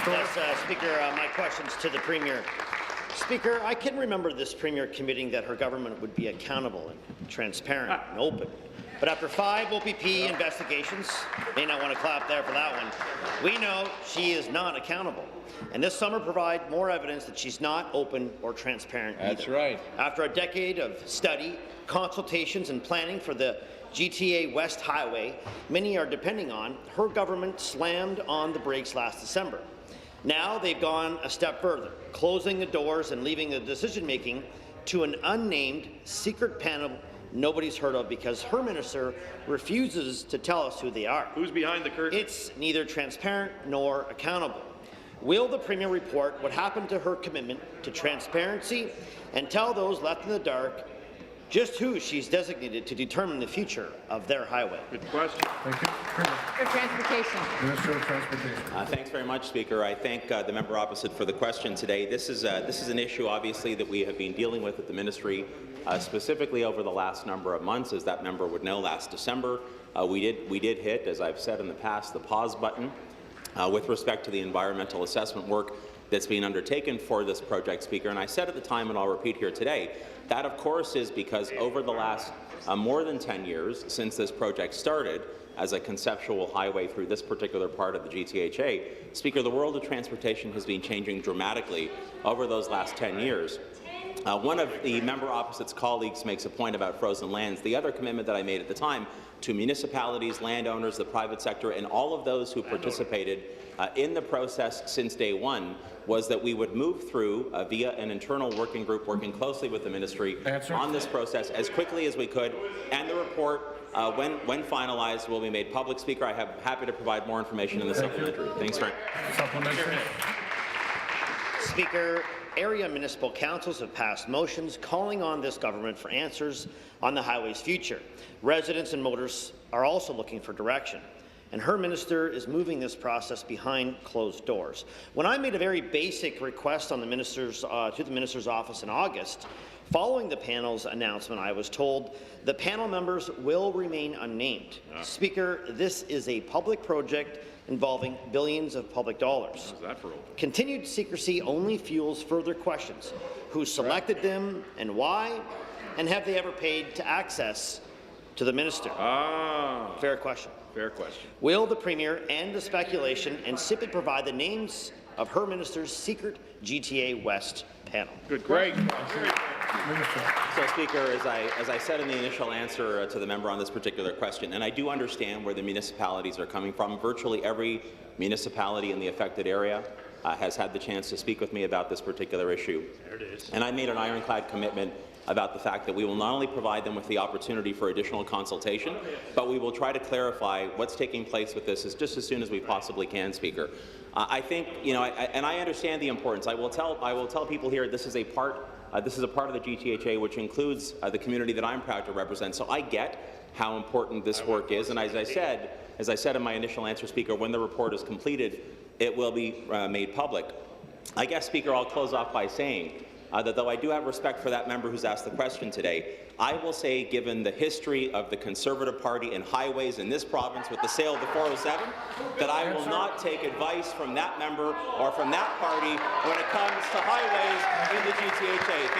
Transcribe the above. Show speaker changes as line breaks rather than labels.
Yes, Speaker, my question's to the Premier. Speaker, I can remember this Premier committing that her government would be accountable and transparent and open. But after 5 OPP investigations, may not want to clap there for that one, we know she is not accountable. And this summer provide more evidence that she's not open or transparent either.
That's right.
After a decade of study, consultations and planning for the GTA West Highway, many are depending on, her government slammed on the brakes last December. Now they've gone a step further, closing the doors and leaving the decision-making to an unnamed secret panel nobody's heard of because her minister refuses to tell us who they are.
Who's behind the curtain?
It's neither transparent nor accountable. Will the Premier report what happened to her commitment to transparency and tell those left in the dark just who she's designated to determine the future of their highway?
Good question.
Thank you.
For Transportation.
Minister of Transportation.
Thanks very much, Speaker. I thank the member opposite for the question today. This is an issue, obviously, that we have been dealing with at the ministry, specifically over the last number of months. As that member would know, last December, we did hit, as I've said in the past, the pause button with respect to the environmental assessment work that's being undertaken for this project, Speaker. And I said at the time, and I'll repeat here today, that of course is because over the last more than 10 years since this project started as a conceptual highway through this particular part of the GTHA, Speaker, the world of transportation has been changing dramatically over those last 10 years. One of the member opposite's colleagues makes a point about frozen lands. The other commitment that I made at the time to municipalities, landowners, the private sector, and all of those who participated in the process since day one was that we would move through via an internal working group working closely with the ministry on this process as quickly as we could, and the report, when finalized, will be made public. Speaker, I am happy to provide more information in the supplementary. Thanks very much.
Speaker, area municipal councils have passed motions calling on this government for answers on the highway's future. Residents and motorists are also looking for direction, and her minister is moving this process behind closed doors. When I made a very basic request on the minister's, to the minister's office in August, following the panel's announcement, I was told the panel members will remain unnamed. Speaker, this is a public project involving billions of public dollars. Continued secrecy only fuels further questions. Who selected them and why? And have they ever paid to access to the minister? Fair question.
Fair question.
Will the Premier end the speculation and simply provide the names of her minister's secret GTA West panel?
Good question.
So, Speaker, as I said in the initial answer to the member on this particular question, and I do understand where the municipalities are coming from, virtually every municipality in the affected area has had the chance to speak with me about this particular issue.
There it is.
And I made an ironclad commitment about the fact that we will not only provide them with the opportunity for additional consultation, but we will try to clarify what's taking place with this just as soon as we possibly can, Speaker. I think, you know, and I understand the importance. I will tell people here this is a part of the GTHA which includes the community that I'm proud to represent. So I get how important this work is, and as I said in my initial answer, Speaker, when the report is completed, it will be made public. I guess, Speaker, I'll close off by saying that though I do have respect for that member who's asked the question today, I will say, given the history of the Conservative Party and highways in this province with the sale of the 407, that I will not take advice from that member or from that party when it comes to highways in the GTHA.